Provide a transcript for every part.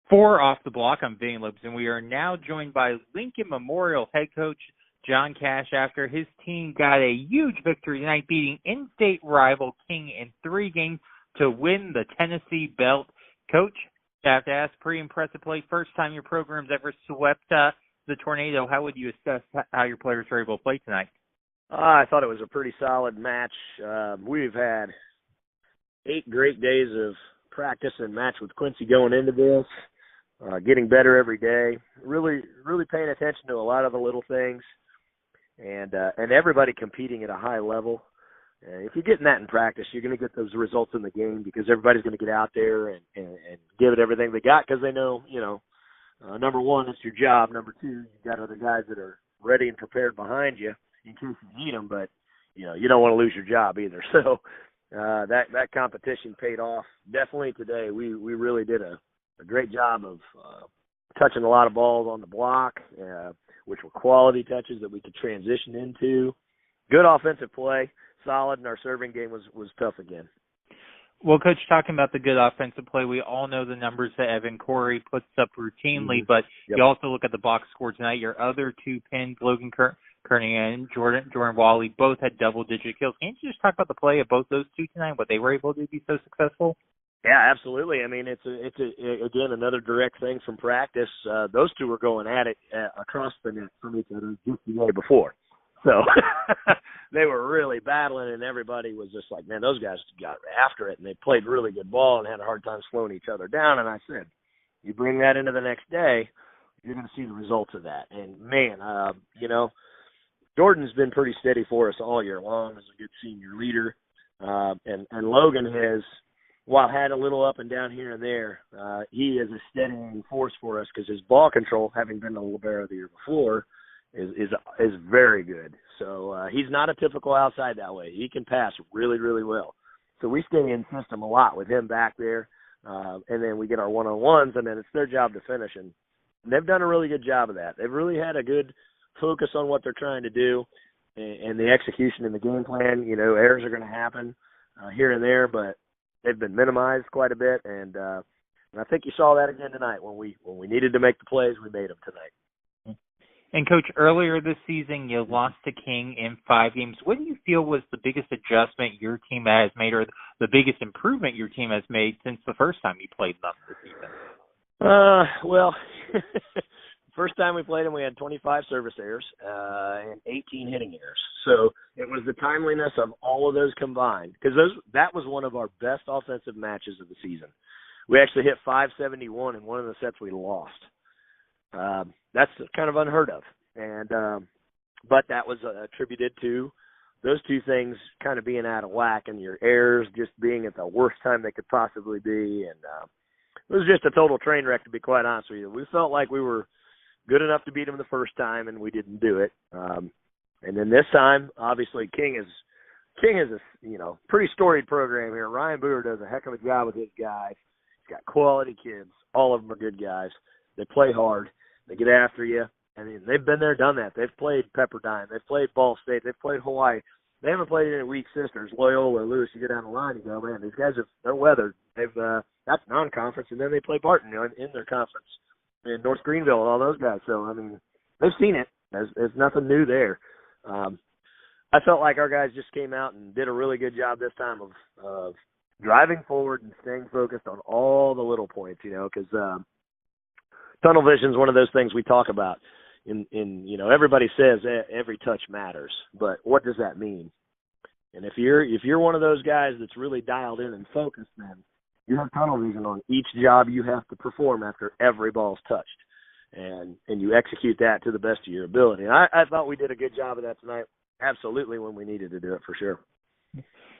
For Off the Block, I'm Vinny Lopes, and we are now joined by Lincoln Memorial head coach John Cash after his team got a huge victory tonight, beating in-state rival King in 3 games to win the Tennessee belt. Coach, I have to ask, pretty impressive play. First time your program's ever swept the Tornado. How would you assess how your players were able to play tonight? I thought it was a pretty solid match. We've had 8 great days of practice and match with Quincy going into this. Getting better every day, really paying attention to a lot of the little things, and everybody competing at a high level. If you're getting that in practice, you're going to get those results in the game because everybody's going to get out there and give it everything they got because they know, number one, it's your job. Number two, you've got other guys that are ready and prepared behind you in case you need them, but, you don't want to lose your job either. So that competition paid off. Definitely today we really did a great job of touching a lot of balls on the block, which were quality touches that we could transition into. Good offensive play, solid, and our serving game was tough again. Well, Coach, talking about the good offensive play, we all know the numbers that Evan Corey puts up routinely, but you also look at the box score tonight. Your other 2 pins, Logan Kearney and Jordan Wally, both had double-digit kills. Can't you just talk about the play of both those 2 tonight, what they were able to be so successful? Yeah, absolutely. I mean, it's again another direct thing from practice. Those 2 were going at it across the net from each other just the day before, so they were really battling, and everybody was just like, "Man, those guys got after it," and they played really good ball and had a hard time slowing each other down. And I said, "You bring that into the next day, you're going to see the results of that." And man, Jordan's been pretty steady for us all year long as a good senior leader, and Logan has, while had a little up and down here and there, he is a steadying force for us because his ball control, having been the libero the year before, is very good. So he's not a typical outside that way. He can pass really, really well. So we stay in system a lot with him back there, and then we get our one-on-ones, and then it's their job to finish. And they've done a really good job of that. They've really had a good focus on what they're trying to do and the execution in the game plan. Errors are going to happen here and there, but they've been minimized quite a bit, and I think you saw that again tonight. When we needed to make the plays, we made them tonight. And, Coach, earlier this season, you lost to King in 5 games. What do you feel was the biggest adjustment your team has made or the biggest improvement your team has made since the first time you played them this season? Well, first time we played them, we had 25 service errors and 18 hitting errors. So it was the timeliness of all of those combined, because that was one of our best offensive matches of the season. We actually hit 571 in one of the sets we lost. That's kind of unheard of, and but that was attributed to those 2 things kind of being out of whack and your errors just being at the worst time they could possibly be, and it was just a total train wreck, to be quite honest with you. We felt like we were good enough to beat them the first time, and we didn't do it. And then this time, obviously, King is a pretty storied program here. Ryan Boer does a heck of a job with his guys. He's got quality kids. All of them are good guys. They play hard. They get after you. I mean, they've been there, done that. They've played Pepperdine. They've played Ball State. They've played Hawaii. They haven't played any weak sisters, Loyola or Lewis. You go down the line, you go, man, these guys they're weathered. That's non-conference, and then they play Barton in their conference, in North Greenville and all those guys. So, I mean, they've seen it. There's nothing new there. I felt like our guys just came out and did a really good job this time of driving forward and staying focused on all the little points, because tunnel vision is one of those things we talk about. Everybody says every touch matters, but what does that mean? And if you're one of those guys that's really dialed in and focused, then you have tunnel vision on each job you have to perform after every ball's touched, and you execute that to the best of your ability. And I thought we did a good job of that tonight. Absolutely, when we needed to do it, for sure.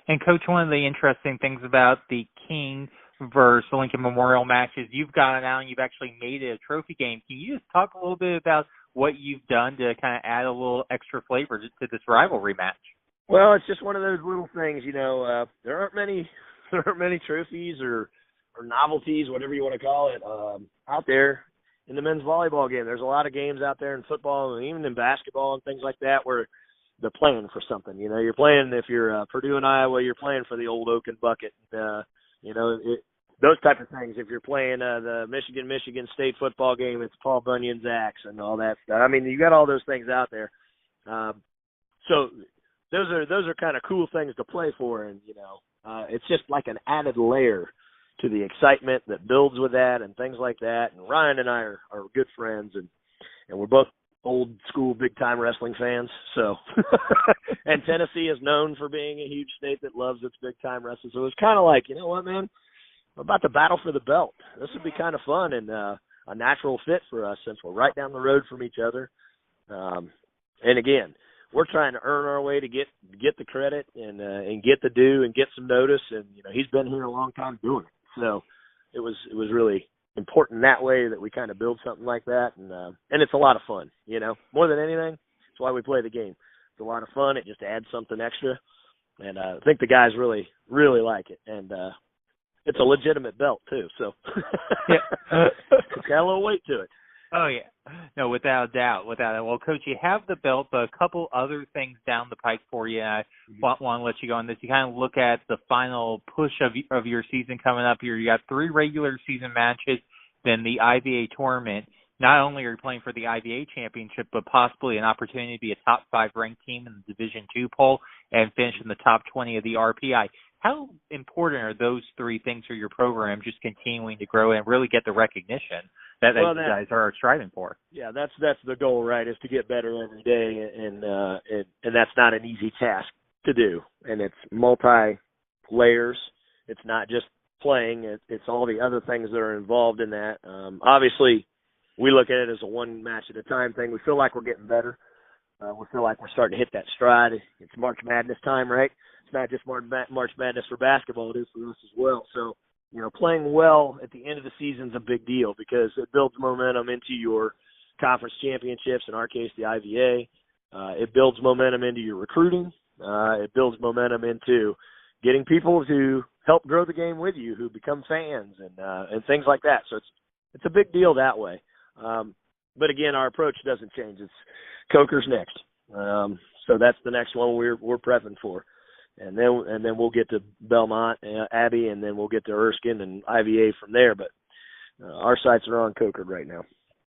And, Coach, one of the interesting things about the King versus Lincoln Memorial matches, you've gone out and you've actually made it a trophy game. Can you just talk a little bit about what you've done to kind of add a little extra flavor to this rivalry match? Well, it's just one of those little things, there aren't many trophies or novelties, whatever you want to call it, out there in the men's volleyball game. There's a lot of games out there in football and even in basketball and things like that where they're playing for something. You're playing, if you're Purdue and Iowa, you're playing for the old Oaken bucket. those type of things. If you're playing the Michigan State football game, it's Paul Bunyan's axe and all that stuff. I mean, you got all those things out there. So those are kind of cool things to play for, and it's just like an added layer to the excitement that builds with that and things like that. And Ryan and I are good friends, and we're both old school big time wrestling fans. So, and Tennessee is known for being a huge state that loves its big time wrestling. So it was kind of like, you know what, man, we're about to battle for the belt. This would be kind of fun and a natural fit for us since we're right down the road from each other. And again, we're trying to earn our way to get the credit and get the due and get some notice. And he's been here a long time doing it. So it was really important that way that we kind of build something like that, and it's a lot of fun. More than anything, that's why we play the game. It's a lot of fun. It just adds something extra, and I think the guys really like it. And it's a legitimate belt too, so it's got a little weight to it. Oh, yeah. No, without a doubt. Well, Coach, you have the belt, but a couple other things down the pike for you. I want to let you go on this. You kind of look at the final push of your season coming up here. You got 3 regular season matches, then the IVA tournament. Not only are you playing for the IVA championship, but possibly an opportunity to be a top 5 ranked team in the Division II poll and finish in the top 20 of the RPI. How important are those 3 things for your program, just continuing to grow and really get the recognition that you guys are striving for? Yeah, that's the goal, right? Is to get better every day, and that's not an easy task to do. And it's multi layers. It's not just playing; it's all the other things that are involved in that. Obviously, we look at it as a one match at a time thing. We feel like we're getting better. We feel like we're starting to hit that stride. It's March Madness time, right? It's not just March Madness for basketball; it is for us as well. So, playing well at the end of the season is a big deal because it builds momentum into your conference championships, in our case, the IVA. It builds momentum into your recruiting. It builds momentum into getting people to help grow the game with you, who become fans and things like that. So it's a big deal that way. But again, our approach doesn't change. It's Coker's next. So that's the next one we're prepping for. And then we'll get to Belmont, Abbey, and then we'll get to Erskine and IVA from there. But our sights are on Coker right now.